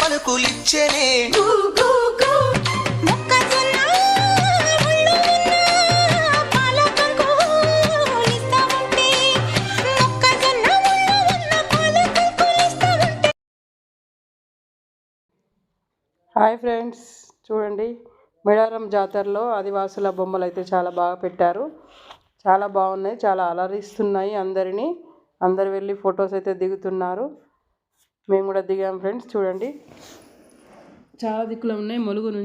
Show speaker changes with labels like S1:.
S1: పలుకులిచ్చెనే
S2: hi friends, చూడండి మేడారం జాతరలో ఆదివాసుల బొమ్మలు అయితే చాలా బాగా పెట్టారు. చాలా బాగున్నాయి, చాలా అలరిస్తున్నాయి అందరినీ. అందరు వెళ్ళి ఫొటోస్ అయితే దిగుతున్నారు. మేము కూడా దిగాం ఫ్రెండ్స్. చూడండి చాలా దిక్కులు ఉన్నాయి. ములుగు నుంచి